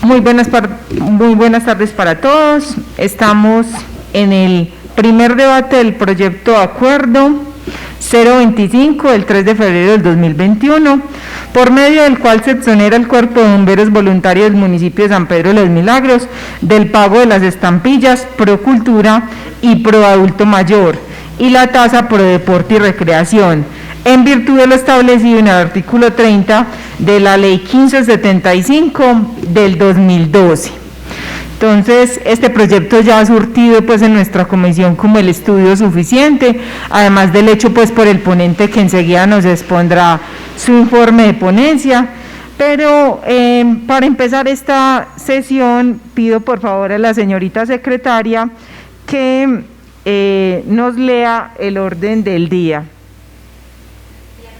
Muy buenas tardes para todos. Estamos en el primer debate del proyecto de acuerdo 025 del 3 de febrero del 2021, por medio del cual se exonera el Cuerpo de Bomberos Voluntarios del municipio de San Pedro de los Milagros del pago de las estampillas Pro Cultura y Pro Adulto Mayor y la tasa Pro Deporte y Recreación, en virtud de lo establecido en el artículo 30 de la Ley 1575 del 2012. Entonces, este proyecto ya ha surtido pues en nuestra comisión como el estudio suficiente, además del hecho pues por el ponente que enseguida nos expondrá su informe de ponencia. Pero para empezar esta sesión, pido por favor a la señorita secretaria que nos lea el orden del día.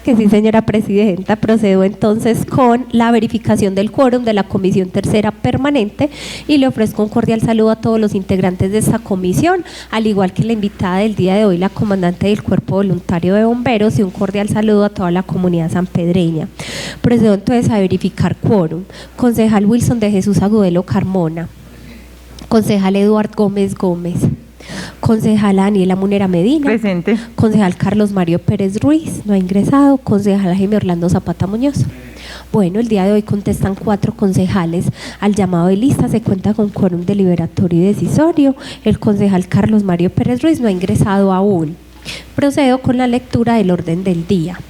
Que sí, señora presidenta, procedo entonces con la verificación del quórum de la Comisión Tercera Permanente y le ofrezco un cordial saludo a todos los integrantes de esta comisión, al igual que la invitada del día de hoy, la comandante del Cuerpo Voluntario de Bomberos, y un cordial saludo a toda la comunidad sanpedreña. Procedo entonces a verificar quórum. Concejal Wilson de Jesús Agudelo Carmona. Concejal Eduardo Gómez Gómez. Concejala Daniela Munera Medina. Presente. Concejal Carlos Mario Pérez Ruiz, no ha ingresado. Concejal Jaime Orlando Zapata Muñoz. Bueno, el día de hoy contestan 4 concejales al llamado de lista. Se cuenta con quórum deliberatorio y decisorio. El concejal Carlos Mario Pérez Ruiz no ha ingresado aún. Procedo con la lectura del orden del día.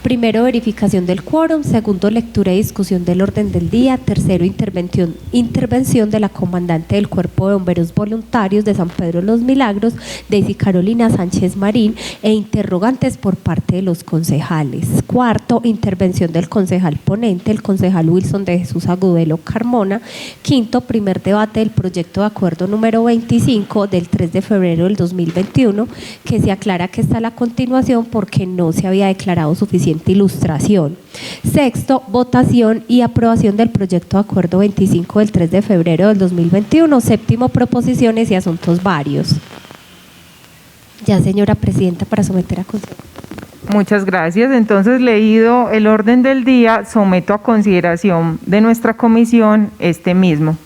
Primero, verificación del quórum. Segundo, lectura y discusión del orden del día. Tercero, intervención de la comandante del Cuerpo de Bomberos Voluntarios de San Pedro de los Milagros, Daisy Carolina Sánchez Marín, e interrogantes por parte de los concejales. Cuarto, intervención del concejal ponente, el concejal Wilson de Jesús Agudelo Carmona. Quinto, primer debate del proyecto de acuerdo número 25 del 3 de febrero del 2021, que se aclara que está a la continuación porque no se había declarado suficiente ilustración. Sexto, votación y aprobación del proyecto de acuerdo 25 del 3 de febrero del 2021. Séptimo, proposiciones y asuntos varios. Ya, señora presidenta, para someter a consideración. Muchas gracias. Entonces, leído el orden del día, someto a consideración de nuestra comisión este mismo.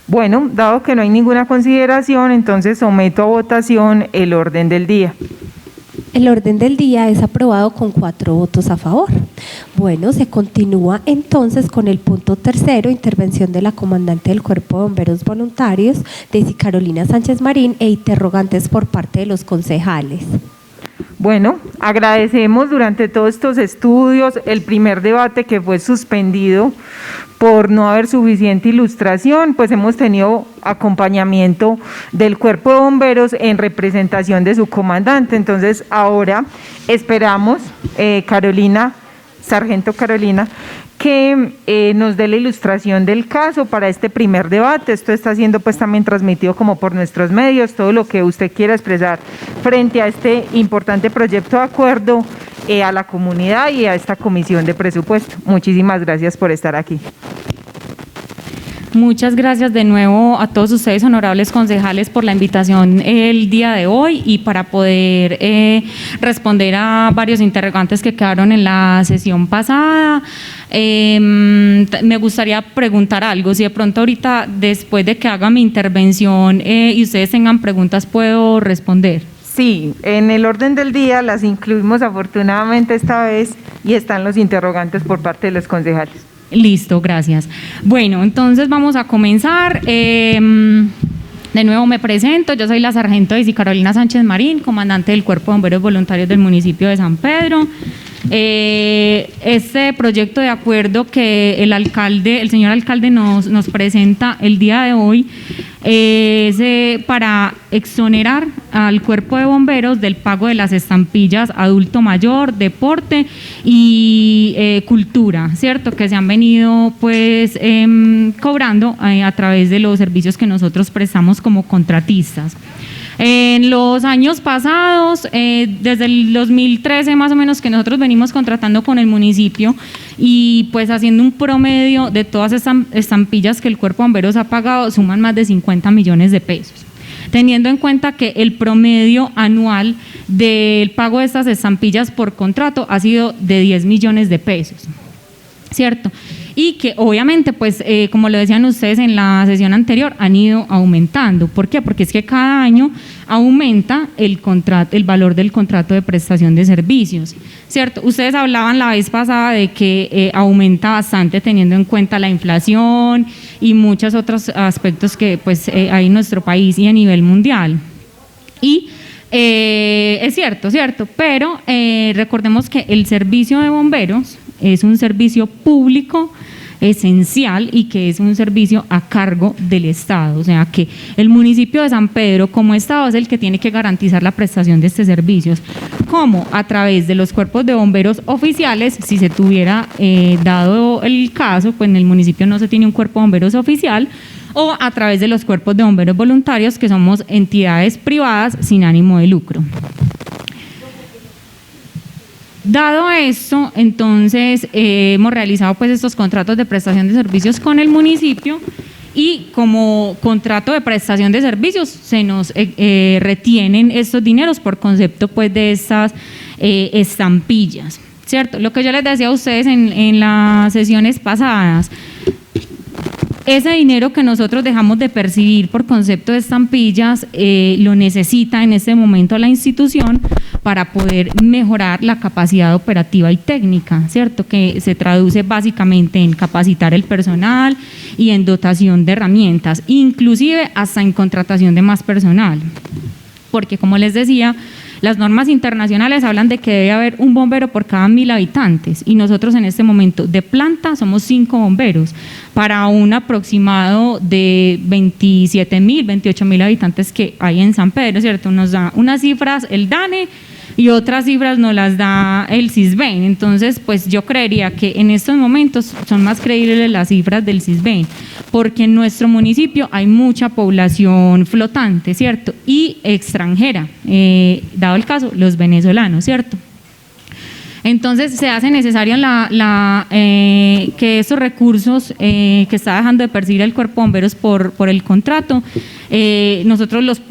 Bueno, dado que no hay ninguna consideración, entonces someto a votación el orden del día. El orden del día es aprobado con 4 votos a favor. Bueno, se continúa entonces con el punto tercero, intervención de la comandante del Cuerpo de Bomberos Voluntarios, Daisy Carolina Sánchez Marín, e interrogantes por parte de los concejales. Bueno, agradecemos durante todos estos estudios el primer debate que fue suspendido por no haber suficiente ilustración, pues hemos tenido acompañamiento del Cuerpo de Bomberos en representación de su comandante. Entonces ahora esperamos, Sargento Carolina, que nos dé la ilustración del caso para este primer debate. Esto está siendo pues también transmitido como por nuestros medios, todo lo que usted quiera expresar frente a este importante proyecto de acuerdo a la comunidad y a esta comisión de presupuesto. Muchísimas gracias por estar aquí. Muchas gracias de nuevo a todos ustedes, honorables concejales, por la invitación el día de hoy y para poder responder a varios interrogantes que quedaron en la sesión pasada. Me gustaría preguntar algo, si de pronto ahorita, después de que haga mi intervención y ustedes tengan preguntas, ¿puedo responder? Sí, en el orden del día las incluimos afortunadamente esta vez y están los interrogantes por parte de los concejales. Listo, gracias. Bueno, entonces vamos a comenzar. De nuevo me presento, yo soy la sargento Daisy Carolina Sánchez Marín, comandante del Cuerpo de Bomberos Voluntarios del municipio de San Pedro. Este proyecto de acuerdo que el señor alcalde nos presenta el día de hoy es para exonerar al Cuerpo de Bomberos del pago de las estampillas adulto mayor, deporte y cultura, ¿cierto? Que se han venido pues cobrando a través de los servicios que nosotros prestamos como contratistas. En los años pasados, desde el 2013 más o menos que nosotros venimos contratando con el municipio y pues haciendo un promedio de todas estas estampillas que el Cuerpo de Bomberos ha pagado, suman más de 50 millones de pesos. Teniendo en cuenta que el promedio anual del pago de estas estampillas por contrato ha sido de 10 millones de pesos. ¿cierto? Y que obviamente, pues, como lo decían ustedes en la sesión anterior, han ido aumentando. ¿Por qué? Porque es que cada año aumenta el valor del contrato de prestación de servicios, ¿cierto? Ustedes hablaban la vez pasada de que aumenta bastante teniendo en cuenta la inflación y muchos otros aspectos que pues hay en nuestro país y a nivel mundial. Y es cierto, pero recordemos que el servicio de bomberos es un servicio público esencial y que es un servicio a cargo del Estado, o sea que el municipio de San Pedro como Estado es el que tiene que garantizar la prestación de estos servicios, como a través de los cuerpos de bomberos oficiales, si se tuviera dado el caso, pues en el municipio no se tiene un cuerpo de bomberos oficial, o a través de los cuerpos de bomberos voluntarios, que somos entidades privadas sin ánimo de lucro. Dado esto, entonces hemos realizado pues estos contratos de prestación de servicios con el municipio y como contrato de prestación de servicios se nos retienen estos dineros por concepto pues de estas estampillas, ¿cierto? Lo que yo les decía a ustedes en las sesiones pasadas, ese dinero que nosotros dejamos de percibir por concepto de estampillas lo necesita en este momento la institución para poder mejorar la capacidad operativa y técnica, ¿cierto? Que se traduce básicamente en capacitar el personal y en dotación de herramientas, inclusive hasta en contratación de más personal. Porque como les decía, las normas internacionales hablan de que debe haber un bombero por cada 1000 habitantes y nosotros en este momento de planta somos 5 bomberos para un aproximado de 27.000, 28.000 habitantes que hay en San Pedro, ¿cierto? Nos da unas cifras el DANE y otras cifras nos las da el CISBEN. Entonces, pues yo creería que en estos momentos son más creíbles las cifras del CISBEN, porque en nuestro municipio hay mucha población flotante, ¿cierto? Y extranjera, dado el caso, los venezolanos, ¿cierto? Entonces se hace necesario que esos recursos que está dejando de percibir el cuerpo de bomberos por el contrato, nosotros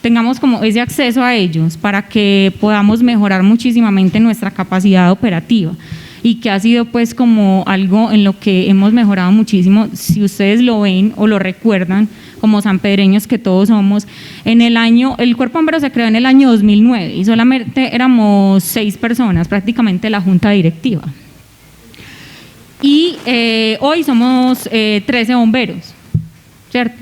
tengamos como ese acceso a ellos para que podamos mejorar muchísimamente nuestra capacidad operativa y que ha sido pues como algo en lo que hemos mejorado muchísimo. Si ustedes lo ven o lo recuerdan como sanpedreños que todos somos, el cuerpo de bomberos se creó en el año 2009 y solamente éramos 6 personas, prácticamente la junta directiva. Y hoy somos 13 bomberos, ¿cierto?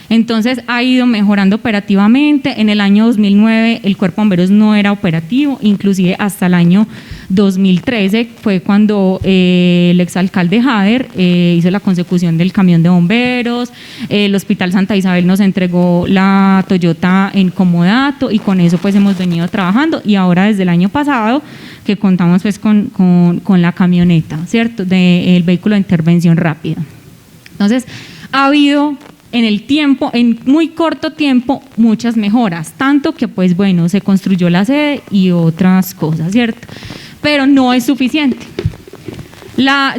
Entonces ha ido mejorando operativamente. En el año 2009 el cuerpo de bomberos no era operativo, inclusive hasta el año 2013 fue cuando el exalcalde Jader hizo la consecución del camión de bomberos, el Hospital Santa Isabel nos entregó la Toyota en comodato y con eso pues hemos venido trabajando y ahora desde el año pasado que contamos pues con la camioneta, ¿cierto? Del vehículo de intervención rápida. Entonces ha habido en muy corto tiempo muchas mejoras, tanto que pues bueno, se construyó la sede y otras cosas, ¿cierto? Pero no es suficiente.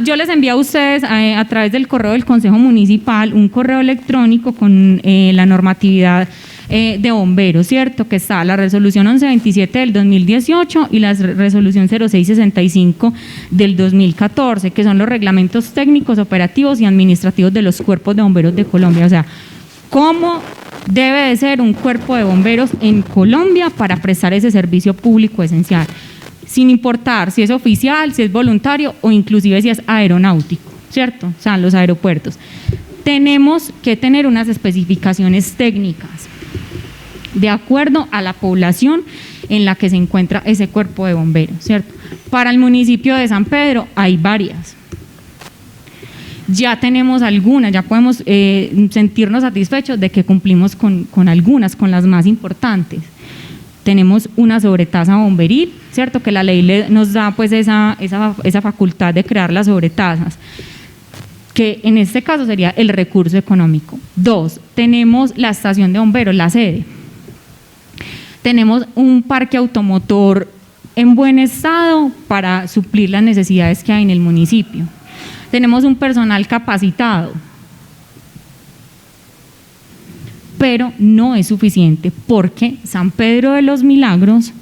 Yo les envié a ustedes a través del correo del Consejo Municipal un correo electrónico con la normatividad de bomberos, ¿cierto? Que está la resolución 1127 del 2018 y la resolución 0665 del 2014, que son los reglamentos técnicos, operativos y administrativos de los cuerpos de bomberos de Colombia. O sea, cómo debe de ser un cuerpo de bomberos en Colombia para prestar ese servicio público esencial, sin importar si es oficial, si es voluntario o inclusive si es aeronáutico, ¿cierto? O sea, los aeropuertos. Tenemos que tener unas especificaciones técnicas de acuerdo a la población en la que se encuentra ese cuerpo de bomberos, ¿cierto? Para el municipio de San Pedro hay varias. Ya tenemos algunas, ya podemos sentirnos satisfechos de que cumplimos con algunas, con las más importantes. Tenemos una sobretasa bomberil, ¿cierto? Que la ley nos da pues esa facultad de crear las sobretasas, que en este caso sería el recurso económico. 2, tenemos la estación de bomberos, la sede. Tenemos un parque automotor en buen estado para suplir las necesidades que hay en el municipio. Tenemos un personal capacitado, pero no es suficiente porque San Pedro de los Milagros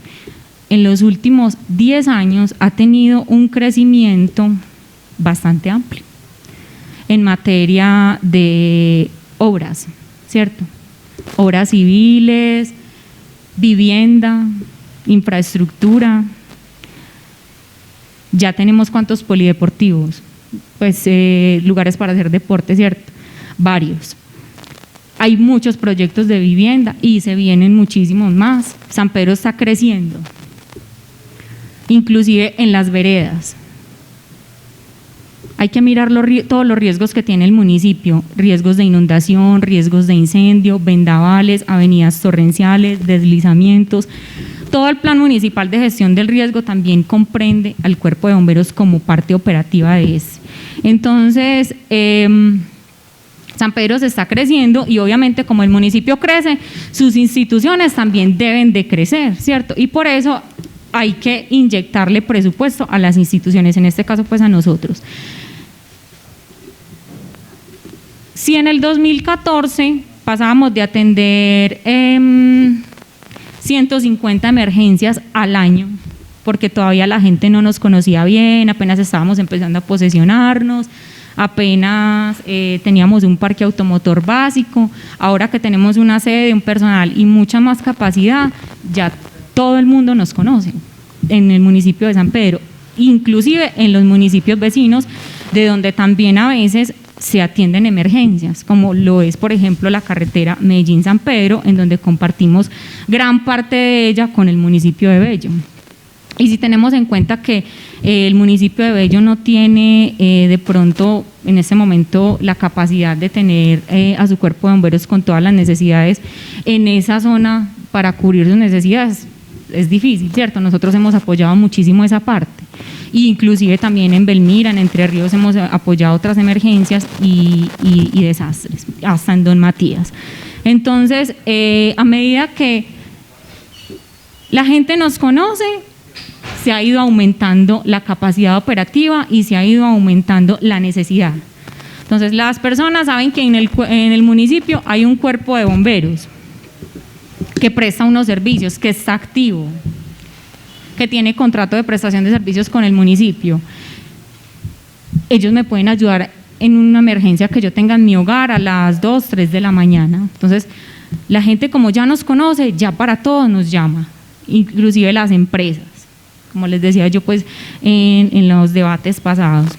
en los últimos 10 años ha tenido un crecimiento bastante amplio en materia de obras, ¿cierto? Obras civiles, vivienda, infraestructura. Ya tenemos ¿cuántos polideportivos? Pues lugares para hacer deporte, ¿cierto? Varios. Hay muchos proyectos de vivienda y se vienen muchísimos más. San Pedro está creciendo, inclusive en las veredas. Hay que mirar todos los riesgos que tiene el municipio, riesgos de inundación, riesgos de incendio, vendavales, avenidas torrenciales, deslizamientos. Todo el plan municipal de gestión del riesgo también comprende al cuerpo de bomberos como parte operativa de ese. Entonces, San Pedro se está creciendo y obviamente como el municipio crece, sus instituciones también deben de crecer, ¿cierto? Y por eso hay que inyectarle presupuesto a las instituciones, en este caso pues a nosotros. Si en el 2014 pasábamos de atender 150 emergencias al año, porque todavía la gente no nos conocía bien, apenas estábamos empezando a posesionarnos, apenas teníamos un parque automotor básico, ahora que tenemos una sede, un personal y mucha más capacidad, ya todo el mundo nos conoce en el municipio de San Pedro, inclusive en los municipios vecinos, de donde también a veces se atienden emergencias, como lo es, por ejemplo, la carretera Medellín-San Pedro, en donde compartimos gran parte de ella con el municipio de Bello. Y si tenemos en cuenta que el municipio de Bello no tiene de pronto en este momento la capacidad de tener a su cuerpo de bomberos con todas las necesidades en esa zona para cubrir sus necesidades, es difícil, ¿cierto? Nosotros hemos apoyado muchísimo esa parte, inclusive también en Belmira, en Entre Ríos hemos apoyado otras emergencias y desastres, hasta en Don Matías. Entonces, a medida que la gente nos conoce, se ha ido aumentando la capacidad operativa y se ha ido aumentando la necesidad. Entonces, las personas saben que en el municipio hay un cuerpo de bomberos que presta unos servicios, que está activo, que tiene contrato de prestación de servicios con el municipio. Ellos me pueden ayudar en una emergencia que yo tenga en mi hogar a las 2, 3 de la mañana. Entonces, la gente como ya nos conoce, ya para todos nos llama, inclusive las empresas, como les decía yo pues en los debates pasados.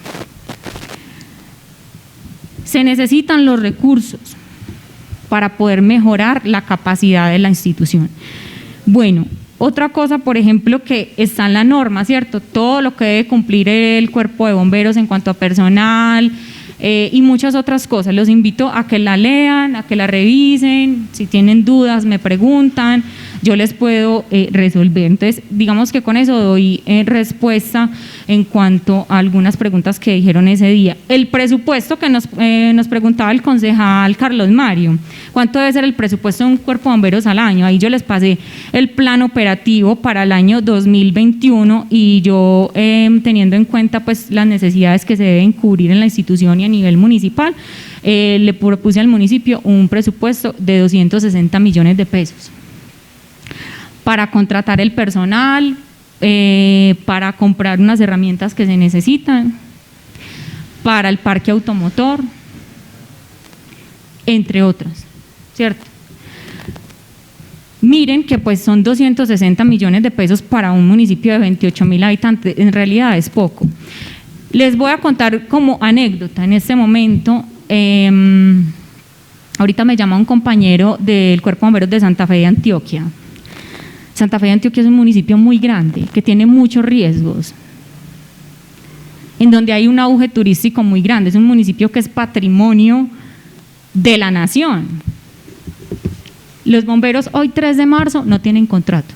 Se necesitan los recursos para poder mejorar la capacidad de la institución. Bueno, otra cosa, por ejemplo, que está en la norma, ¿cierto? Todo lo que debe cumplir el cuerpo de bomberos en cuanto a personal y muchas otras cosas. Los invito a que la lean, a que la revisen, si tienen dudas me preguntan, yo les puedo resolver. Entonces, digamos que con eso doy respuesta en cuanto a algunas preguntas que dijeron ese día. El presupuesto que nos preguntaba el concejal Carlos Mario, ¿cuánto debe ser el presupuesto de un cuerpo de bomberos al año? Ahí yo les pasé el plan operativo para el año 2021 y yo teniendo en cuenta pues las necesidades que se deben cubrir en la institución y a nivel municipal, le propuse al municipio un presupuesto de 260 millones de pesos para contratar el personal, para comprar unas herramientas que se necesitan, para el parque automotor, entre otras, ¿cierto? Miren que pues son 260 millones de pesos para un municipio de 28.000 habitantes, en realidad es poco. Les voy a contar como anécdota en este momento, ahorita me llama un compañero del Cuerpo de Bomberos de Santa Fe de Antioquia. Santa Fe de Antioquia es un municipio muy grande, que tiene muchos riesgos, en donde hay un auge turístico muy grande, es un municipio que es patrimonio de la nación. Los bomberos hoy 3 de marzo no tienen contrato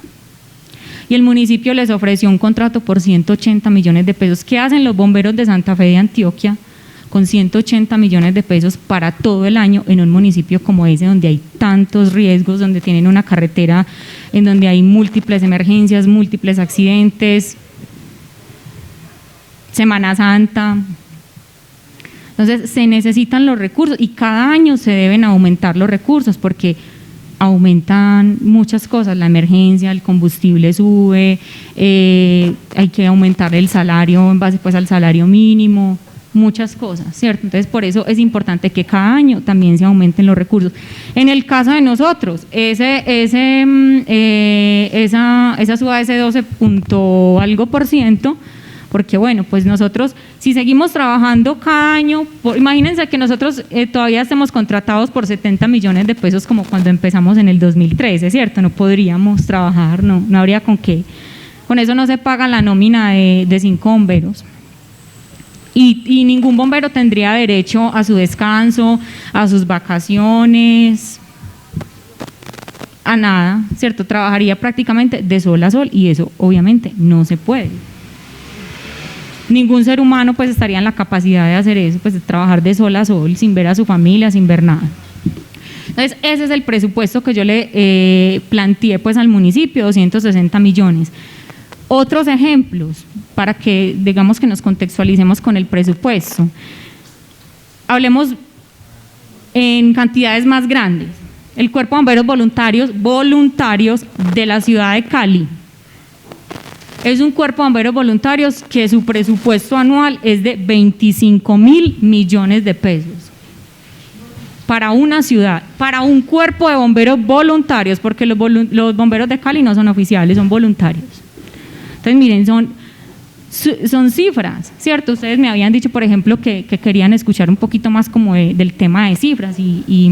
y el municipio les ofreció un contrato por 180 millones de pesos. ¿Qué hacen los bomberos de Santa Fe de Antioquia con 180 millones de pesos para todo el año en un municipio como ese, donde hay tantos riesgos, donde tienen una carretera en donde hay múltiples emergencias, múltiples accidentes, Semana Santa? Entonces se necesitan los recursos y cada año se deben aumentar los recursos porque aumentan muchas cosas, la emergencia, el combustible sube, hay que aumentar el salario en base pues al salario mínimo, muchas cosas, ¿cierto? Entonces, por eso es importante que cada año también se aumenten los recursos. En el caso de nosotros, esa suba ese 12 punto algo %, porque bueno, pues nosotros, si seguimos trabajando cada año, imagínense que nosotros todavía estemos contratados por 70 millones de pesos como cuando empezamos en el 2013, ¿cierto? No podríamos trabajar, no habría con qué. Con eso no se paga la nómina de 5 bomberos. Y ningún bombero tendría derecho a su descanso, a sus vacaciones, a nada, ¿cierto? Trabajaría prácticamente de sol a sol y eso obviamente no se puede. Ningún ser humano pues estaría en la capacidad de hacer eso, pues de trabajar de sol a sol, sin ver a su familia, sin ver nada. Entonces, ese es el presupuesto que yo le planteé pues al municipio, 260 millones. Otros ejemplos, para que digamos que nos contextualicemos con el presupuesto. Hablemos en cantidades más grandes. El Cuerpo de Bomberos voluntarios de la ciudad de Cali. Es un cuerpo de bomberos voluntarios que su presupuesto anual es de 25.000 millones de pesos. Para una ciudad, para un cuerpo de bomberos voluntarios, porque los bomberos de Cali no son oficiales, son voluntarios. Entonces, miren, son cifras, ¿cierto? Ustedes me habían dicho, por ejemplo, que querían escuchar un poquito más como del tema de cifras y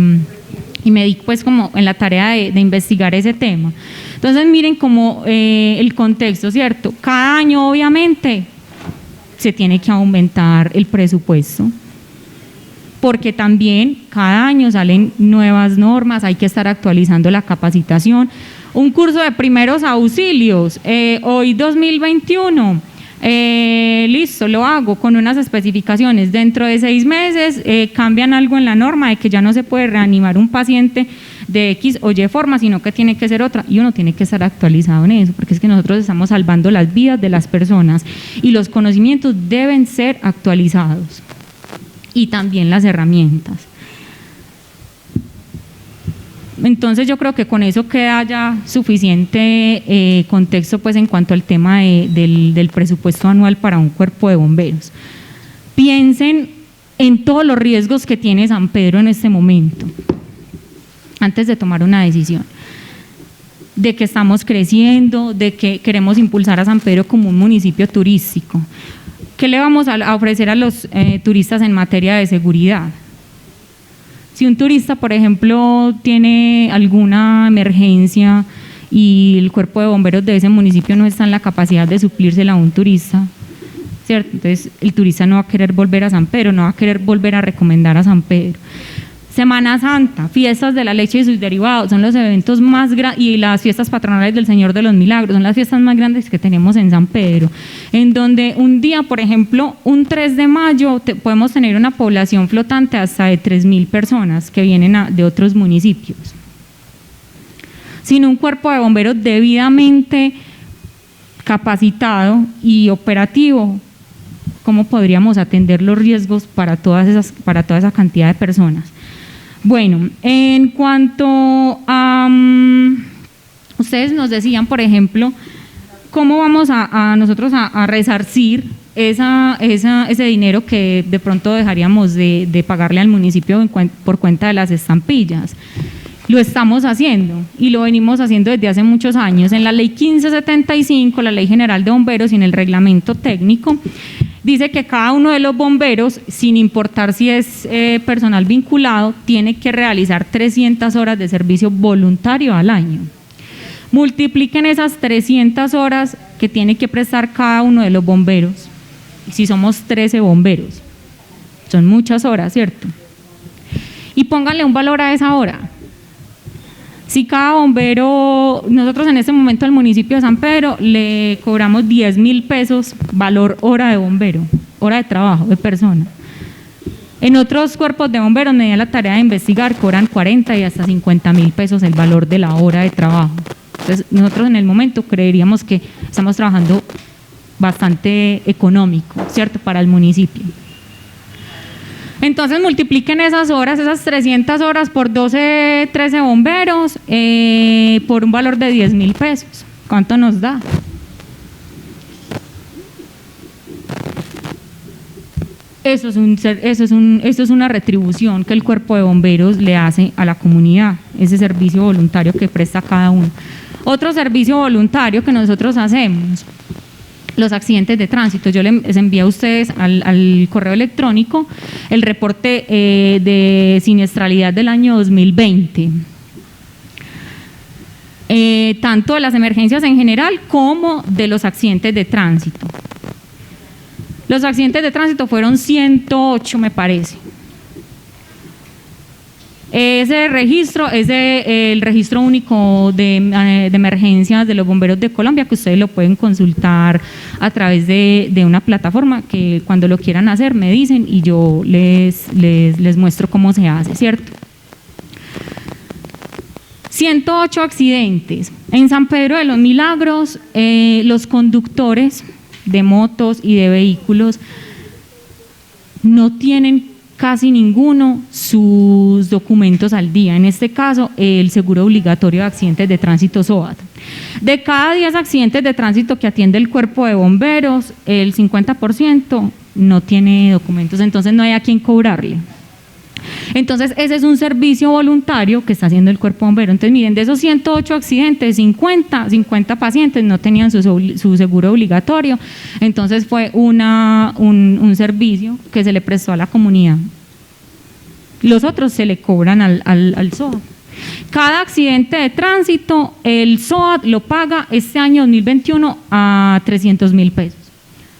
me di pues como en la tarea de investigar ese tema. Entonces, miren como el contexto, ¿cierto? Cada año, obviamente, se tiene que aumentar el presupuesto, porque también cada año salen nuevas normas, hay que estar actualizando la capacitación. Un curso de primeros auxilios, hoy 2021, listo, lo hago con unas especificaciones. Dentro de 6 meses cambian algo en la norma de que ya no se puede reanimar un paciente de X o Y forma, sino que tiene que ser otra, y uno tiene que estar actualizado en eso, porque es que nosotros estamos salvando las vidas de las personas y los conocimientos deben ser actualizados y también las herramientas. Entonces yo creo que con eso queda ya suficiente contexto pues en cuanto al tema del presupuesto anual para un cuerpo de bomberos. Piensen en todos los riesgos que tiene San Pedro en este momento, antes de tomar una decisión, de que estamos creciendo, de que queremos impulsar a San Pedro como un municipio turístico. ¿Qué le vamos a ofrecer a los turistas en materia de seguridad? Si un turista, por ejemplo, tiene alguna emergencia y el cuerpo de bomberos de ese municipio no está en la capacidad de suplírsela a un turista, ¿cierto? Entonces el turista no va a querer volver a San Pedro, no va a querer volver a recomendar a San Pedro. Semana Santa, fiestas de la leche y sus derivados, son los eventos más grandes, y las fiestas patronales del Señor de los Milagros, son las fiestas más grandes que tenemos en San Pedro, en donde un día, por ejemplo, un 3 de mayo, podemos tener una población flotante hasta de 3.000 personas que vienen de otros municipios. Sin un cuerpo de bomberos debidamente capacitado y operativo, ¿cómo podríamos atender los riesgos para toda esa cantidad de personas? Bueno, en cuanto a, ustedes nos decían, por ejemplo, cómo vamos a nosotros a resarcir ese dinero que de pronto dejaríamos de pagarle al municipio por cuenta de las estampillas. Lo estamos haciendo y lo venimos haciendo desde hace muchos años. En la ley 1575, la ley general de bomberos y en el reglamento técnico, dice que cada uno de los bomberos, sin importar si es personal vinculado, tiene que realizar 300 horas de servicio voluntario al año. Multipliquen esas 300 horas que tiene que prestar cada uno de los bomberos. Si somos 13 bomberos, son muchas horas, ¿cierto? Y pónganle un valor a esa hora. Si cada bombero, nosotros en este momento al municipio de San Pedro le cobramos 10.000 pesos valor hora de bombero, hora de trabajo de persona. En otros cuerpos de bomberos, me di la tarea de investigar, cobran 40 y hasta 50.000 pesos el valor de la hora de trabajo. Entonces nosotros en el momento creeríamos que estamos trabajando bastante económico, ¿cierto?, para el municipio. Entonces multipliquen esas horas, esas 300 horas por 12, 13 bomberos, por un valor de 10.000 pesos. ¿Cuánto nos da? Eso es una retribución que el cuerpo de bomberos le hace a la comunidad, ese servicio voluntario que presta cada uno. Otro servicio voluntario que nosotros hacemos, los accidentes de tránsito. Yo les envié a ustedes al correo electrónico el reporte de siniestralidad del año 2020. Tanto de las emergencias en general como de los accidentes de tránsito. Los accidentes de tránsito fueron 108, me parece. Ese registro es el registro único de emergencias de los bomberos de Colombia, que ustedes lo pueden consultar a través de una plataforma que cuando lo quieran hacer me dicen y yo les muestro cómo se hace, ¿cierto? 108 accidentes. En San Pedro de los Milagros, los conductores de motos y de vehículos no tienen casi ninguno sus documentos al día. En este caso, el seguro obligatorio de accidentes de tránsito SOAT. De cada 10 accidentes de tránsito que atiende el cuerpo de bomberos, el 50% no tiene documentos, entonces no hay a quién cobrarle. Entonces, ese es un servicio voluntario que está haciendo el cuerpo bombero. Entonces, miren, de esos 108 accidentes, 50 pacientes no tenían su seguro obligatorio. Entonces, fue un servicio que se le prestó a la comunidad. Los otros se le cobran al SOAT. Cada accidente de tránsito, el SOAT lo paga este año 2021 a 300.000 pesos.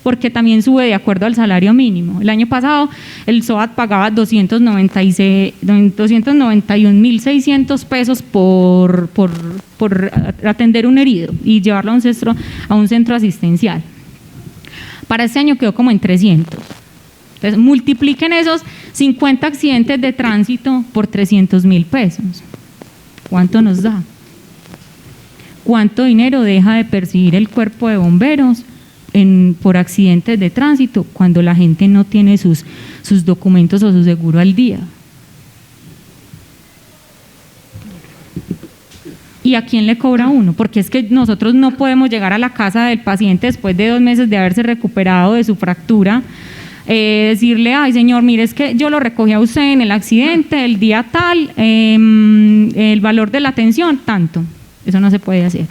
Porque también sube de acuerdo al salario mínimo. El año pasado el SOAT pagaba 291.600 pesos por atender un herido y llevarlo a un centro asistencial. Para este año quedó como en 300. Entonces multipliquen esos 50 accidentes de tránsito por 300.000 pesos. ¿Cuánto nos da? ¿Cuánto dinero deja de percibir el cuerpo de bomberos por accidentes de tránsito cuando la gente no tiene sus documentos o su seguro al día? ¿Y a quién le cobra uno? Porque es que nosotros no podemos llegar a la casa del paciente después de 2 meses de haberse recuperado de su fractura, decirle, ay señor, mire, es que yo lo recogí a usted en el accidente el día tal, el valor de la atención, tanto. Eso no se puede hacer.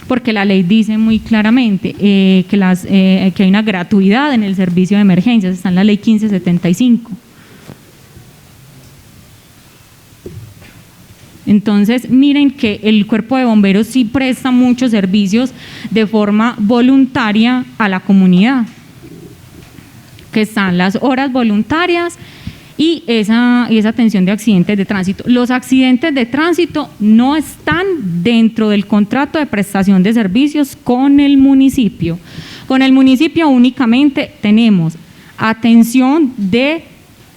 Porque la ley dice muy claramente que hay una gratuidad en el servicio de emergencias, está en la ley 1575. Entonces, miren que el cuerpo de bomberos sí presta muchos servicios de forma voluntaria a la comunidad, que están las horas voluntarias y esa atención de accidentes de tránsito. Los accidentes de tránsito no están dentro del contrato de prestación de servicios con el municipio. Con el municipio únicamente tenemos atención de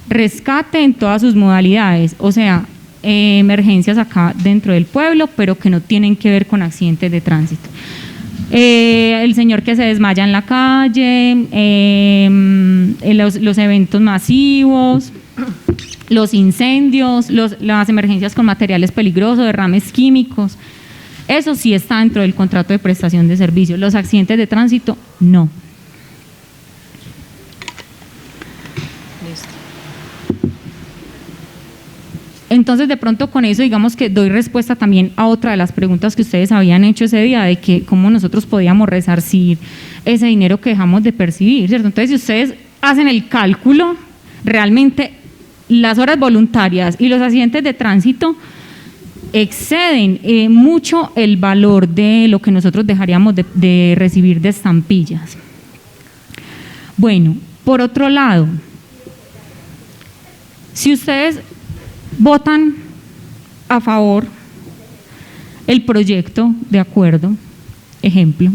rescate en todas sus modalidades, o sea, emergencias acá dentro del pueblo, pero que no tienen que ver con accidentes de tránsito. El señor que se desmaya en la calle, los eventos masivos, los incendios, las emergencias con materiales peligrosos, derrames químicos, eso sí está dentro del contrato de prestación de servicios. Los accidentes de tránsito, no. Entonces, de pronto con eso, digamos que doy respuesta también a otra de las preguntas que ustedes habían hecho ese día, de que cómo nosotros podíamos resarcir ese dinero que dejamos de percibir, ¿cierto? Entonces, si ustedes hacen el cálculo, realmente las horas voluntarias y los accidentes de tránsito exceden mucho el valor de lo que nosotros dejaríamos de recibir de estampillas. Bueno, por otro lado, si ustedes votan a favor el proyecto de acuerdo, ejemplo,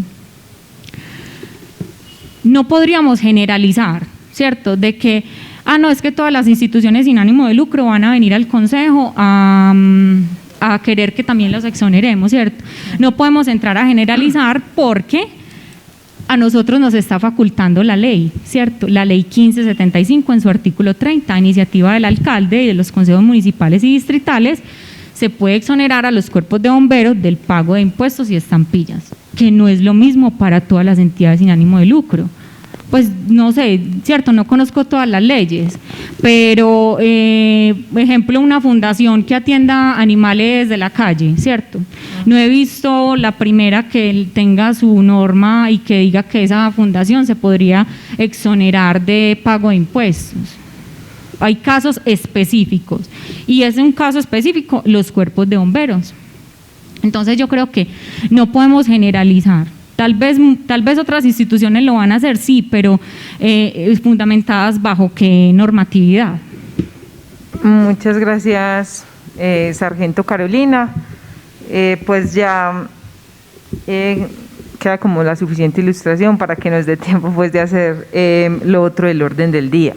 no podríamos generalizar, ¿cierto? De que, no, es que todas las instituciones sin ánimo de lucro van a venir al consejo a querer que también los exoneremos, ¿cierto? No podemos entrar a generalizar porque a nosotros nos está facultando la ley, ¿cierto? La ley 1575 en su artículo 30, a iniciativa del alcalde y de los consejos municipales y distritales, se puede exonerar a los cuerpos de bomberos del pago de impuestos y estampillas, que no es lo mismo para todas las entidades sin ánimo de lucro, pues no sé, cierto, no conozco todas las leyes, pero ejemplo, una fundación que atienda animales de la calle, cierto, no he visto la primera que tenga su norma y que diga que esa fundación se podría exonerar de pago de impuestos. Hay casos específicos y es un caso específico los cuerpos de bomberos. Entonces yo creo que no podemos generalizar. Tal vez otras instituciones lo van a hacer, sí, pero fundamentadas bajo qué normatividad. Muchas gracias, Sargento Carolina. Pues ya queda como la suficiente ilustración para que nos dé tiempo pues de hacer lo otro del orden del día.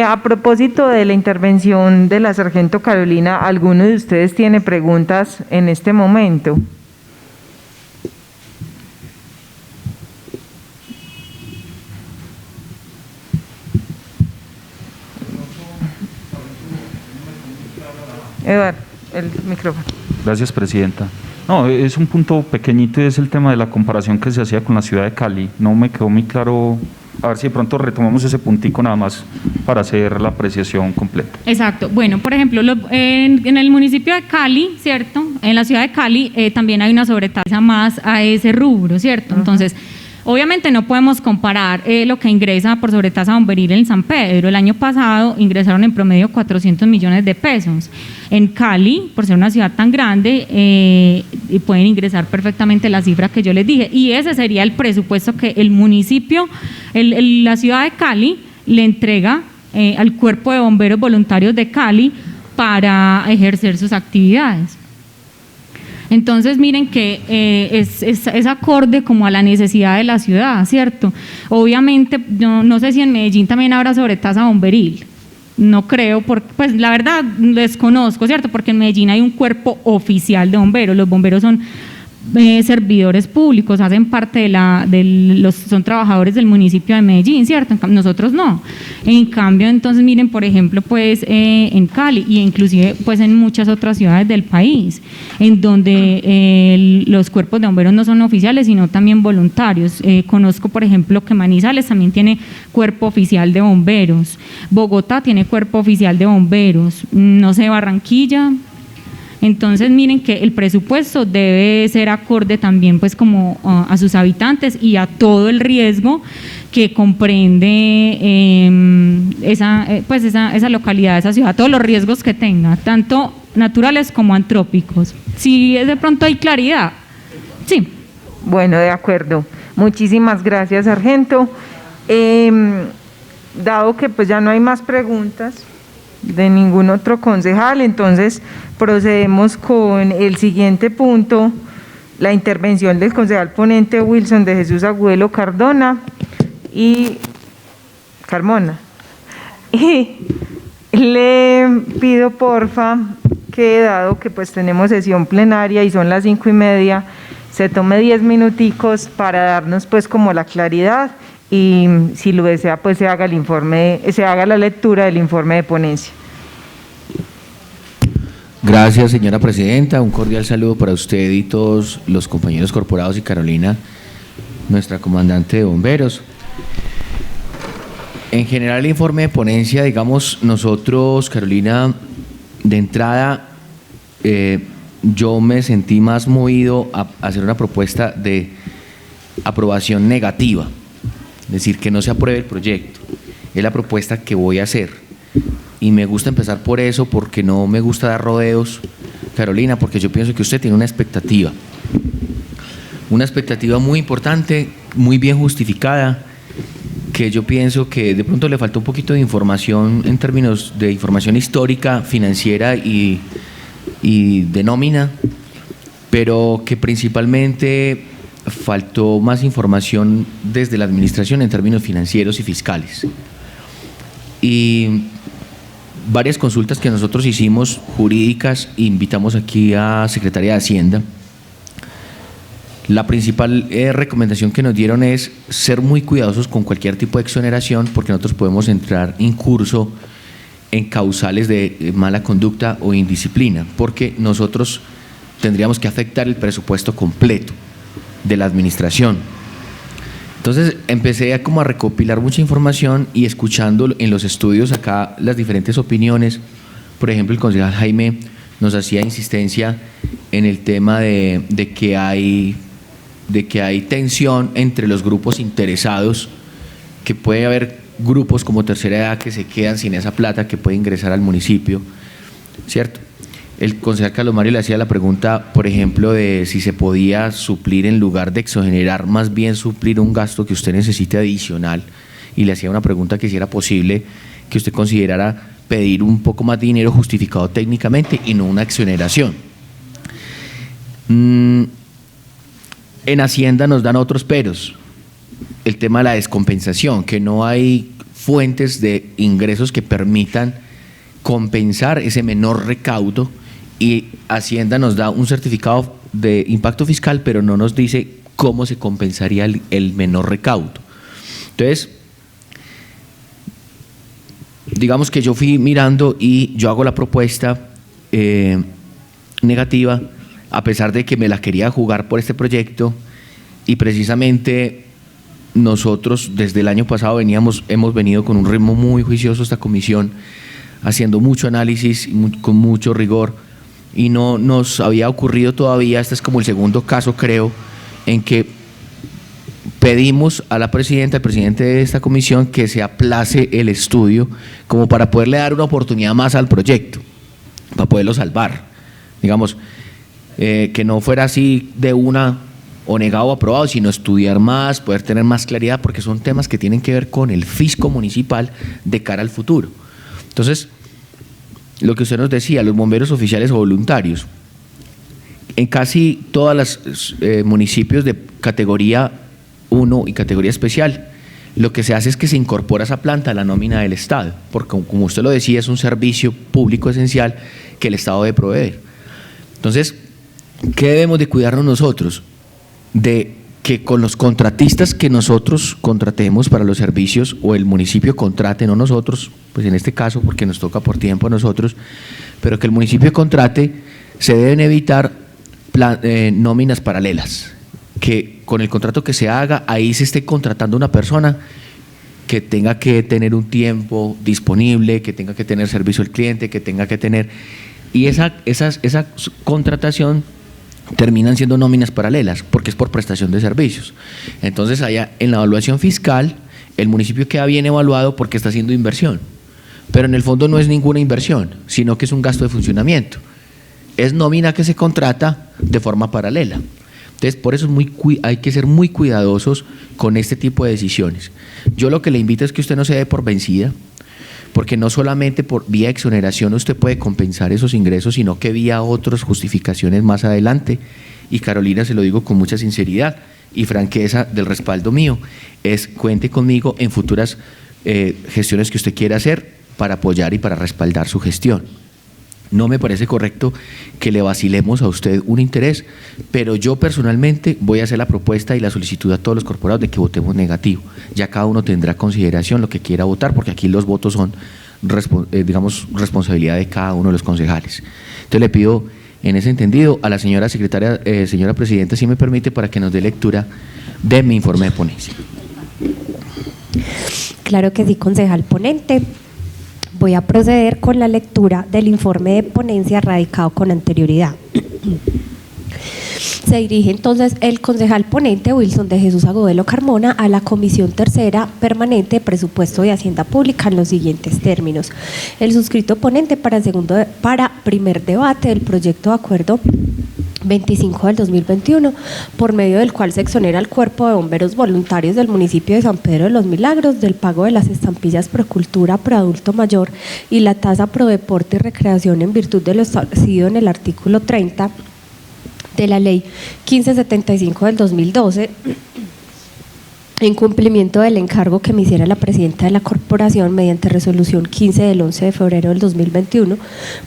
A propósito de la intervención de la Sargento Carolina, ¿alguno de ustedes tiene preguntas en este momento? Eduardo, el micrófono. Gracias, Presidenta. No, es un punto pequeñito y es el tema de la comparación que se hacía con la ciudad de Cali. No me quedó muy claro. A ver si de pronto retomamos ese puntico nada más para hacer la apreciación completa. Exacto. Bueno, por ejemplo, en el municipio de Cali, ¿cierto? En la ciudad de Cali también hay una sobretasa más a ese rubro, ¿cierto? Entonces, obviamente no podemos comparar lo que ingresa por sobretasa bomberil en San Pedro. El año pasado ingresaron en promedio 400 millones de pesos. En Cali, por ser una ciudad tan grande, pueden ingresar perfectamente la cifra que yo les dije. Y ese sería el presupuesto que el municipio, la ciudad de Cali, le entrega al Cuerpo de Bomberos Voluntarios de Cali para ejercer sus actividades. Entonces, miren que es acorde como a la necesidad de la ciudad, ¿cierto? Obviamente, no sé si en Medellín también habrá sobretasa bomberil. No creo, porque, pues la verdad desconozco, ¿cierto? Porque en Medellín hay un cuerpo oficial de bomberos. Los bomberos son servidores públicos, hacen parte son trabajadores del municipio de Medellín, ¿cierto? Nosotros no. En cambio, entonces miren, por ejemplo, pues en Cali y inclusive pues en muchas otras ciudades del país, en donde los cuerpos de bomberos no son oficiales, sino también voluntarios. Conozco, por ejemplo, que Manizales también tiene cuerpo oficial de bomberos, Bogotá tiene cuerpo oficial de bomberos, no sé, Barranquilla. Entonces miren que el presupuesto debe ser acorde también pues como a sus habitantes y a todo el riesgo que comprende esa localidad, esa ciudad, todos los riesgos que tenga, tanto naturales como antrópicos. Si de pronto hay claridad, sí. Bueno, de acuerdo. Muchísimas gracias, Sargento. Dado que pues ya no hay más preguntas de ningún otro concejal, entonces procedemos con el siguiente punto, la intervención del concejal ponente Wilson de Jesús Agudelo Carmona. Y le pido porfa que, dado que pues tenemos sesión plenaria y son las 5:30, se tome 10 minuticos para darnos pues como la claridad y si lo desea pues se haga la lectura del informe de ponencia. Gracias, señora presidenta. Un cordial saludo para usted y todos los compañeros corporados y Carolina, nuestra comandante de bomberos. En general, el informe de ponencia, digamos, nosotros, Carolina, de entrada, yo me sentí más movido a hacer una propuesta de aprobación negativa, es decir, que no se apruebe el proyecto. Es la propuesta que voy a hacer. Y me gusta empezar por eso, porque no me gusta dar rodeos, Carolina, porque yo pienso que usted tiene una expectativa muy importante, muy bien justificada, que yo pienso que de pronto le faltó un poquito de información en términos de información histórica, financiera y de nómina, pero que principalmente faltó más información desde la administración en términos financieros y fiscales. Y varias consultas que nosotros hicimos jurídicas, invitamos aquí a Secretaría de Hacienda. La principal recomendación que nos dieron es ser muy cuidadosos con cualquier tipo de exoneración, porque nosotros podemos entrar incurso en causales de mala conducta o indisciplina, porque nosotros tendríamos que afectar el presupuesto completo de la administración. Entonces empecé a como a recopilar mucha información y escuchando en los estudios acá las diferentes opiniones. Por ejemplo, el concejal Jaime nos hacía insistencia en el tema de que hay tensión entre los grupos interesados, que puede haber grupos como Tercera Edad que se quedan sin esa plata que puede ingresar al municipio, ¿cierto? El concejal Carlos Mario le hacía la pregunta, por ejemplo, de si se podía suplir en lugar de exonerar, más bien suplir un gasto que usted necesite adicional, y le hacía una pregunta que si era posible que usted considerara pedir un poco más de dinero justificado técnicamente y no una exoneración. En Hacienda nos dan otros peros, el tema de la descompensación, que no hay fuentes de ingresos que permitan compensar ese menor recaudo, y Hacienda nos da un certificado de impacto fiscal, pero no nos dice cómo se compensaría el menor recaudo. Entonces, digamos que yo fui mirando y yo hago la propuesta negativa, a pesar de que me la quería jugar por este proyecto, y precisamente nosotros desde el año pasado hemos venido con un ritmo muy juicioso esta comisión, haciendo mucho análisis con mucho rigor, y no nos había ocurrido todavía. Este es como el segundo caso, creo, en que pedimos a la presidenta, al presidente de esta comisión, que se aplace el estudio como para poderle dar una oportunidad más al proyecto, para poderlo salvar, digamos, que no fuera así de una o negado o aprobado, sino estudiar más, poder tener más claridad, porque son temas que tienen que ver con el fisco municipal de cara al futuro. Entonces, lo que usted nos decía, los bomberos oficiales o voluntarios, en casi todos los municipios de categoría 1 y categoría especial, lo que se hace es que se incorpora esa planta a la nómina del Estado, porque como usted lo decía, es un servicio público esencial que el Estado debe proveer. Entonces, ¿qué debemos de cuidarnos nosotros? De que con los contratistas que nosotros contratemos para los servicios, o el municipio contrate, no nosotros, pues en este caso porque nos toca por tiempo a nosotros, pero que el municipio contrate, se deben evitar nóminas paralelas, que con el contrato que se haga, ahí se esté contratando una persona que tenga que tener un tiempo disponible, que tenga que tener servicio al cliente, que tenga que tener, y esa contratación terminan siendo nóminas paralelas, porque es por prestación de servicios. Entonces, allá en la evaluación fiscal, el municipio queda bien evaluado porque está haciendo inversión, pero en el fondo no es ninguna inversión, sino que es un gasto de funcionamiento. Es nómina que se contrata de forma paralela. Entonces, por eso hay que ser muy cuidadosos con este tipo de decisiones. Yo lo que le invito es que usted no se dé por vencida, porque no solamente por vía exoneración usted puede compensar esos ingresos, sino que vía otras justificaciones más adelante. Y Carolina, se lo digo con mucha sinceridad y franqueza del respaldo mío, cuente conmigo en futuras gestiones que usted quiera hacer para apoyar y para respaldar su gestión. No me parece correcto que le vacilemos a usted un interés, pero yo personalmente voy a hacer la propuesta y la solicitud a todos los corporados de que votemos negativo. Ya cada uno tendrá consideración lo que quiera votar, porque aquí los votos son, responsabilidad de cada uno de los concejales. Entonces le pido en ese entendido a la señora secretaria, señora presidenta, si me permite, para que nos dé lectura de mi informe de ponencia. Claro que sí, concejal ponente. Voy a proceder con la lectura del informe de ponencia radicado con anterioridad. Se dirige entonces el concejal ponente Wilson de Jesús Agudelo Carmona a la Comisión Tercera Permanente de Presupuesto de Hacienda Pública en los siguientes términos. El suscrito ponente para primer debate del proyecto de acuerdo 25 del 2021, por medio del cual se exonera al Cuerpo de Bomberos Voluntarios del municipio de San Pedro de los Milagros del pago de las estampillas pro cultura pro adulto mayor y la tasa pro deporte y recreación en virtud de lo establecido en el artículo 30 de la Ley 1575 del 2012, en cumplimiento del encargo que me hiciera la presidenta de la corporación mediante resolución 15 del 11 de febrero del 2021,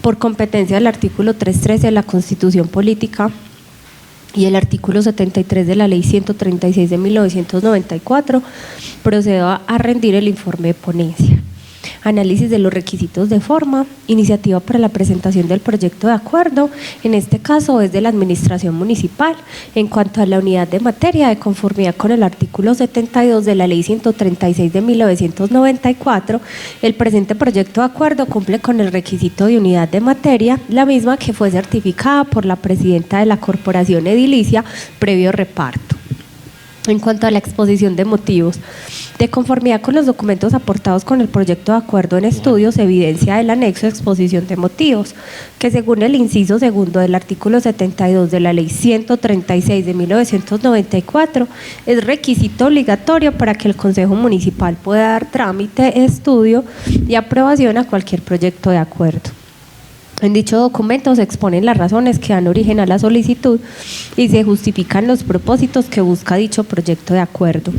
por competencia del artículo 313 de la Constitución Política y el artículo 73 de la Ley 136 de 1994, procedo a rendir el informe de ponencia. análisis de los requisitos de forma, iniciativa para la presentación del proyecto de acuerdo, en este caso es de la Administración Municipal, en cuanto a la unidad de materia de conformidad con el artículo 72 de la Ley 136 de 1994, el presente proyecto de acuerdo cumple con el requisito de unidad de materia, la misma que fue certificada por la presidenta de la Corporación Edilicia previo reparto. En cuanto a la exposición de motivos, de conformidad con los documentos aportados con el proyecto de acuerdo en estudio, se evidencia el anexo de exposición de motivos, que según el inciso segundo del artículo 72 de la Ley 136 de 1994, es requisito obligatorio para que el Consejo Municipal pueda dar trámite, estudio y aprobación a cualquier proyecto de acuerdo. En dicho documento se exponen las razones que dan origen a la solicitud y se justifican los propósitos que busca dicho proyecto de acuerdo.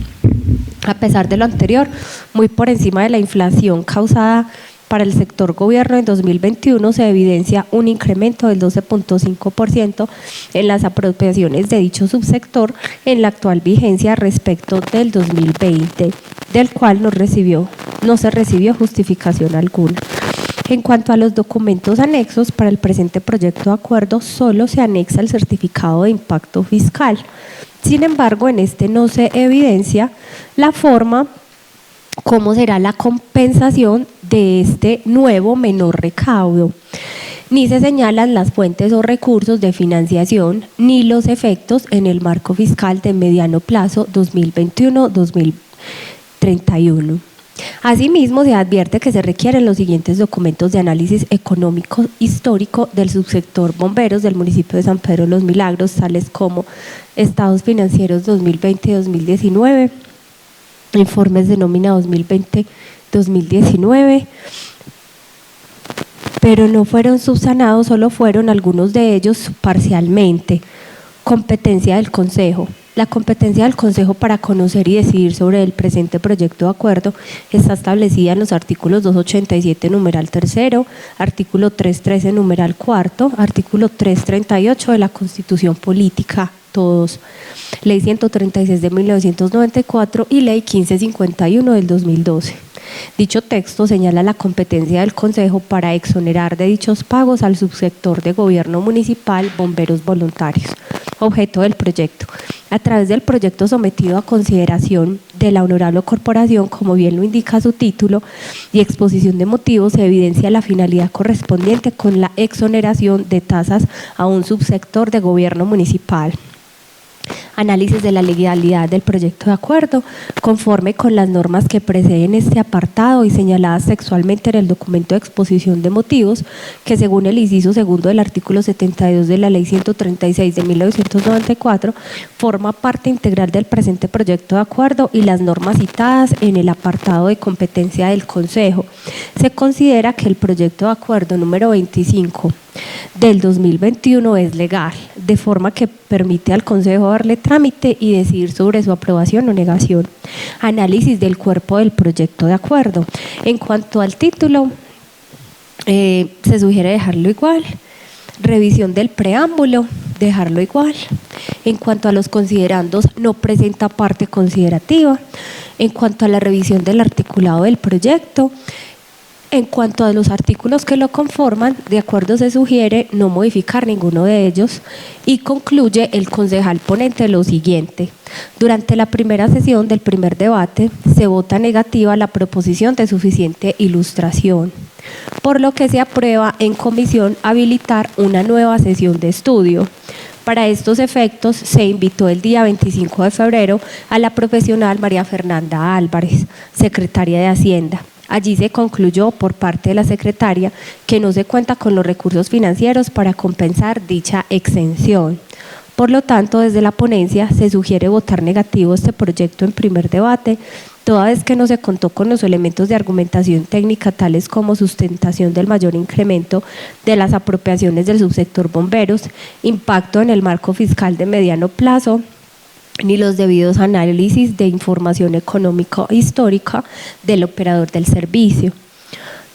A pesar de lo anterior, muy por encima de la inflación causada para el sector gobierno en 2021 se evidencia un incremento del 12.5% en las apropiaciones de dicho subsector en la actual vigencia respecto del 2020, del cual no se recibió justificación alguna. En cuanto a los documentos anexos, para el presente proyecto de acuerdo solo se anexa el certificado de impacto fiscal. Sin embargo, en este no se evidencia la forma cómo será la compensación de este nuevo menor recaudo, ni se señalan las fuentes o recursos de financiación, ni los efectos en el marco fiscal de mediano plazo 2021-2031. Asimismo, se advierte que se requieren los siguientes documentos de análisis económico histórico del subsector bomberos del municipio de San Pedro de los Milagros, tales como estados financieros 2020 y 2019, informes de nómina 2020-2019, pero no fueron subsanados, solo fueron algunos de ellos parcialmente. Competencia del Consejo. La competencia del Consejo para conocer y decidir sobre el presente proyecto de acuerdo está establecida en los artículos 287 numeral tercero, artículo 313 numeral cuarto, artículo 338 de la Constitución Política, todos, Ley 136 de 1994 y Ley 1551 del 2012. Dicho texto señala la competencia del Consejo para exonerar de dichos pagos al subsector de gobierno municipal bomberos voluntarios. Objeto del proyecto. A través del proyecto sometido a consideración de la honorable corporación, como bien lo indica su título y exposición de motivos, se evidencia la finalidad correspondiente con la exoneración de tasas a un subsector de gobierno municipal. Análisis de la legalidad del proyecto de acuerdo, conforme con las normas que preceden este apartado y señaladas textualmente en el documento de exposición de motivos, que según el inciso segundo del artículo 72 de la Ley 136 de 1994, forma parte integral del presente proyecto de acuerdo y las normas citadas en el apartado de competencia del Consejo. Se considera que el proyecto de acuerdo número 25 del 2021 es legal, de forma que permite al Consejo darle trámite y decidir sobre su aprobación o negación. Análisis del cuerpo del proyecto de acuerdo. En cuanto al título, se sugiere dejarlo igual. Revisión del preámbulo, dejarlo igual. En cuanto a los considerandos, no presenta parte considerativa. En cuanto a la revisión del articulado del proyecto, en cuanto a los artículos que lo conforman, de acuerdo se sugiere no modificar ninguno de ellos y concluye el concejal ponente lo siguiente. Durante la primera sesión del primer debate se vota negativa la proposición de suficiente ilustración, por lo que se aprueba en comisión habilitar una nueva sesión de estudio. Para estos efectos se invitó el día 25 de febrero a la profesional María Fernanda Álvarez, secretaria de Hacienda. Allí se concluyó por parte de la secretaria que no se cuenta con los recursos financieros para compensar dicha exención. Por lo tanto, desde la ponencia se sugiere votar negativo este proyecto en primer debate, toda vez que no se contó con los elementos de argumentación técnica tales como sustentación del mayor incremento de las apropiaciones del subsector bomberos, impacto en el marco fiscal de mediano plazo, ni los debidos análisis de información económica histórica del operador del servicio,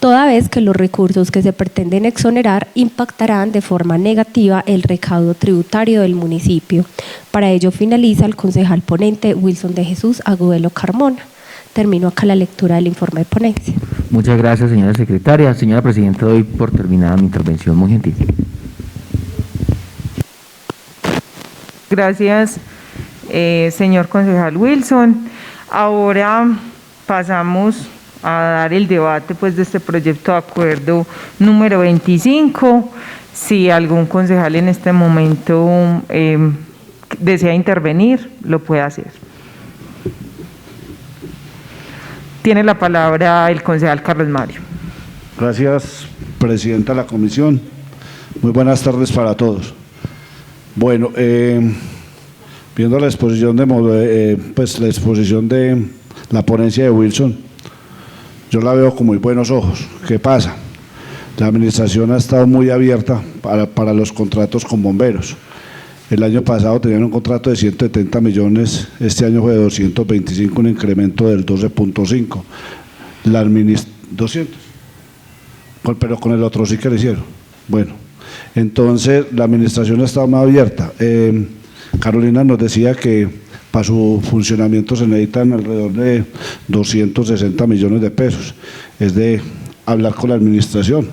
toda vez que los recursos que se pretenden exonerar impactarán de forma negativa el recaudo tributario del municipio. Para ello finaliza el concejal ponente Wilson de Jesús Agudelo Carmona. Termino acá la lectura del informe de ponencia. Muchas gracias, señora secretaria. Señora presidenta, doy por terminada mi intervención. Muy gentil. Gracias, señor concejal Wilson. Ahora pasamos a dar el debate pues, de este proyecto de acuerdo número 25. Si algún concejal en este momento desea intervenir, lo puede hacer. Tiene la palabra el concejal Carlos Mario. Gracias, presidenta de la comisión. Muy buenas tardes para todos. Bueno, viendo la exposición de la ponencia de Wilson, yo la veo con muy buenos ojos. ¿Qué pasa? La administración ha estado muy abierta para los contratos con bomberos. El año pasado tenían un contrato de 170 millones, este año fue de 225, un incremento del 12.5. 200, pero con el otro sí que lo hicieron. Bueno, entonces la administración ha estado más abierta. Carolina nos decía que para su funcionamiento se necesitan alrededor de 260 millones de pesos. Es de hablar con la administración,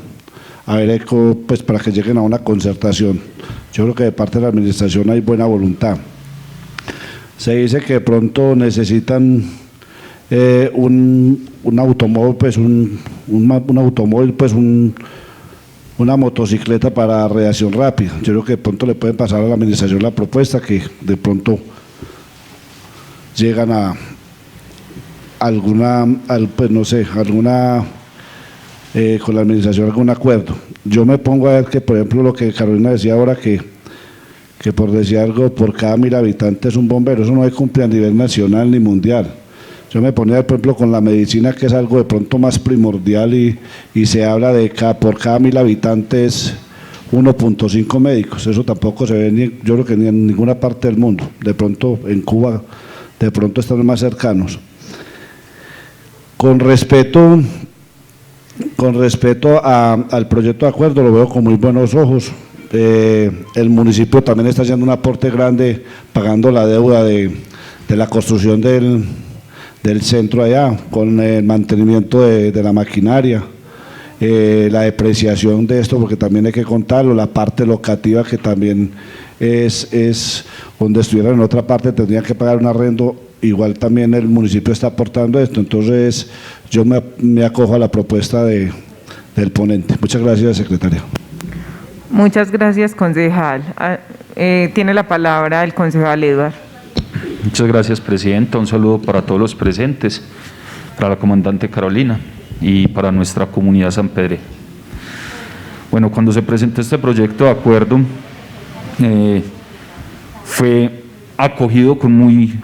a ver, pues para que lleguen a una concertación. Yo creo que de parte de la administración hay buena voluntad. Se dice que de pronto necesitan un automóvil, pues una motocicleta para reacción rápida. Yo creo que de pronto le pueden pasar a la administración la propuesta, que de pronto llegan a alguna, pues no sé, con la administración algún acuerdo. Yo me pongo a ver que, por ejemplo, lo que Carolina decía ahora, que por decir algo, por cada 1000 habitantes un bombero, eso no se cumple a nivel nacional ni mundial. Yo me ponía, por ejemplo, con la medicina, que es algo de pronto más primordial, y se habla de por cada 1000 habitantes 1.5 médicos. Eso tampoco se ve, yo creo que ni en ninguna parte del mundo. De pronto en Cuba, de pronto están más cercanos. Con respecto al proyecto de acuerdo, lo veo con muy buenos ojos. El municipio también está haciendo un aporte grande, pagando la deuda de la construcción del centro allá, con el mantenimiento de la maquinaria, la depreciación de esto, porque también hay que contarlo, la parte locativa, que también es donde estuvieran en otra parte, tendrían que pagar un arrendo. Igual también el municipio está aportando esto. Entonces yo me acojo a la propuesta del ponente. Muchas gracias, secretaria. Muchas gracias, concejal. Tiene la palabra el concejal Eduardo. Muchas gracias, presidenta. Un saludo para todos los presentes, para la comandante Carolina y para nuestra comunidad sanpedreña. Bueno, cuando se presentó este proyecto de acuerdo, fue acogido con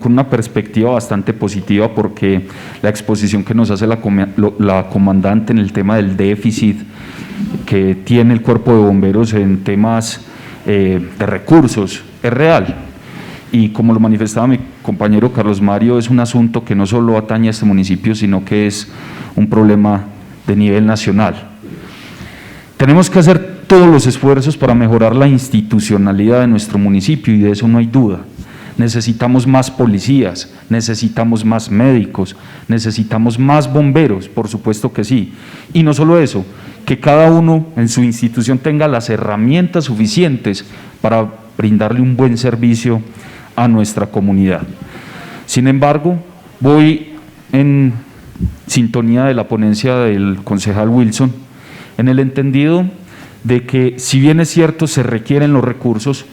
una perspectiva bastante positiva, porque la exposición que nos hace la comandante en el tema del déficit que tiene el cuerpo de bomberos en temas de recursos es real, y como lo manifestaba mi compañero Carlos Mario, es un asunto que no solo atañe a este municipio, sino que es un problema de nivel nacional. Tenemos que hacer todos los esfuerzos para mejorar la institucionalidad de nuestro municipio, y de eso no hay duda. Necesitamos más policías, necesitamos más médicos, necesitamos más bomberos, por supuesto que sí. Y no solo eso, que cada uno en su institución tenga las herramientas suficientes para brindarle un buen servicio a nuestra comunidad. Sin embargo, voy en sintonía de la ponencia del concejal Wilson, en el entendido de que, si bien es cierto, se requieren los recursos,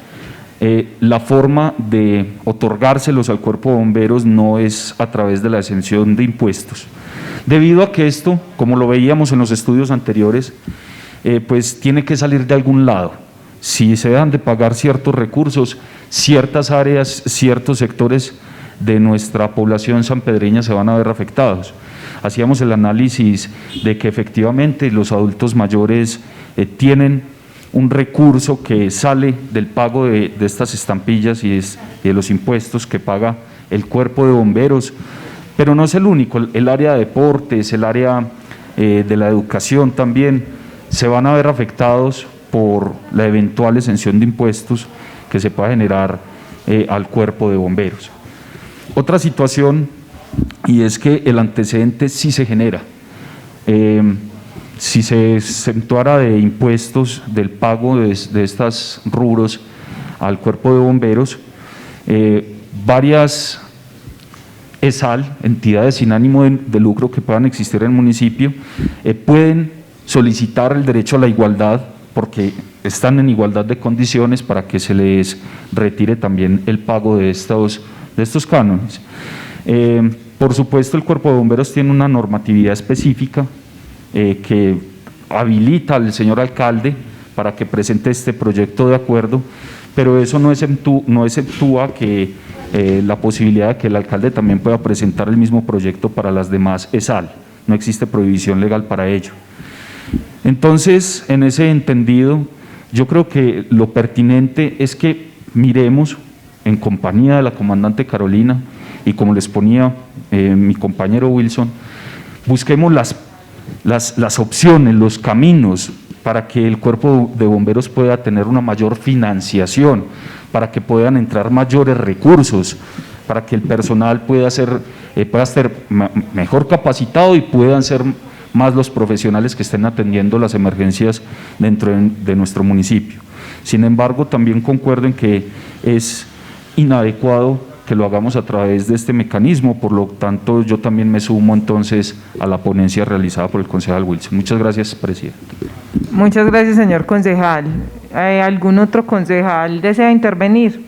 la forma de otorgárselos al cuerpo de bomberos no es a través de la exención de impuestos, debido a que esto, como lo veíamos en los estudios anteriores, pues tiene que salir de algún lado. Si se dejan de pagar ciertos recursos, ciertas áreas, ciertos sectores de nuestra población sanpedreña se van a ver afectados. Hacíamos el análisis de que efectivamente los adultos mayores tienen un recurso que sale del pago de estas estampillas y de los impuestos que paga el cuerpo de bomberos, pero no es el único. El área de deportes, el área de la educación también se van a ver afectados por la eventual exención de impuestos que se pueda generar al cuerpo de bomberos. Otra situación, y es que el antecedente sí se genera. Si se exentuara de impuestos del pago de estas rubros al cuerpo de bomberos, varias ESAL, entidades sin ánimo de lucro que puedan existir en el municipio, pueden solicitar el derecho a la igualdad porque están en igualdad de condiciones para que se les retire también el pago de estos cánones. Por supuesto, el cuerpo de bomberos tiene una normatividad específica que habilita al señor alcalde para que presente este proyecto de acuerdo, pero eso no exceptúa que la posibilidad de que el alcalde también pueda presentar el mismo proyecto para las demás ESAL. No existe prohibición legal para ello. Entonces, en ese entendido, yo creo que lo pertinente es que miremos en compañía de la comandante Carolina y como les ponía mi compañero Wilson, busquemos las opciones, los caminos para que el cuerpo de bomberos pueda tener una mayor financiación, para que puedan entrar mayores recursos, para que el personal pueda ser mejor capacitado y puedan ser más los profesionales que estén atendiendo las emergencias dentro de nuestro municipio. Sin embargo, también concuerdo en que es inadecuado que lo hagamos a través de este mecanismo, por lo tanto yo también me sumo entonces a la ponencia realizada por el concejal Wilson. Muchas gracias, presidente. Muchas gracias, señor concejal. ¿Algún otro concejal desea intervenir?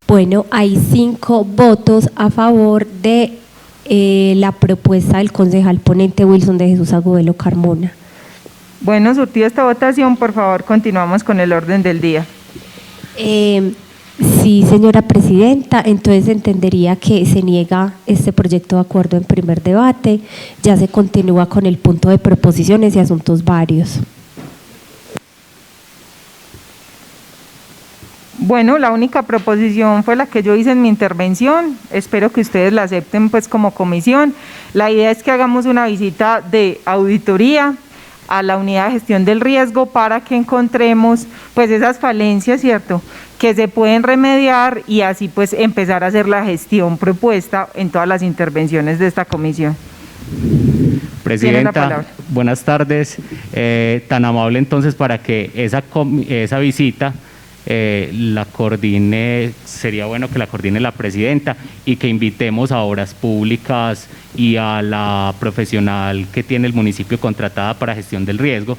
Bueno, hay 5 votos a favor de la propuesta del concejal ponente Wilson de Jesús Agudelo Carmona. Bueno, surtida esta votación, por favor, continuamos con el orden del día. Sí, señora presidenta, entonces entendería que se niega este proyecto de acuerdo en primer debate, ya se continúa con el punto de proposiciones y asuntos varios. Bueno, la única proposición fue la que yo hice en mi intervención, espero que ustedes la acepten pues como comisión. La idea es que hagamos una visita de auditoría a la unidad de gestión del riesgo para que encontremos pues esas falencias, ¿cierto?, que se pueden remediar y así pues empezar a hacer la gestión propuesta en todas las intervenciones de esta comisión. Presidenta, buenas tardes. Tan amable entonces para que esa visita la coordine, sería bueno que la coordine la presidenta y que invitemos a Obras Públicas y a la profesional que tiene el municipio contratada para gestión del riesgo,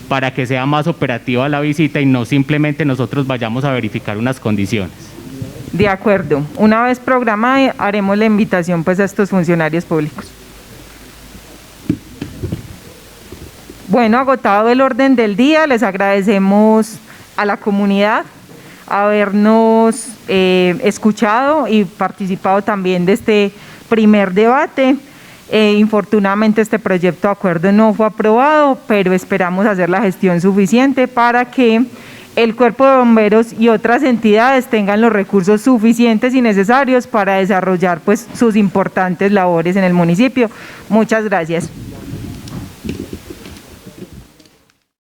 para que sea más operativa la visita y no simplemente nosotros vayamos a verificar unas condiciones. De acuerdo, una vez programada haremos la invitación pues a estos funcionarios públicos. Bueno, agotado el orden del día, les agradecemos a la comunidad habernos escuchado y participado también de este primer debate. Infortunadamente este proyecto de acuerdo no fue aprobado, pero esperamos hacer la gestión suficiente para que el Cuerpo de Bomberos y otras entidades tengan los recursos suficientes y necesarios para desarrollar pues sus importantes labores en el municipio. Muchas gracias.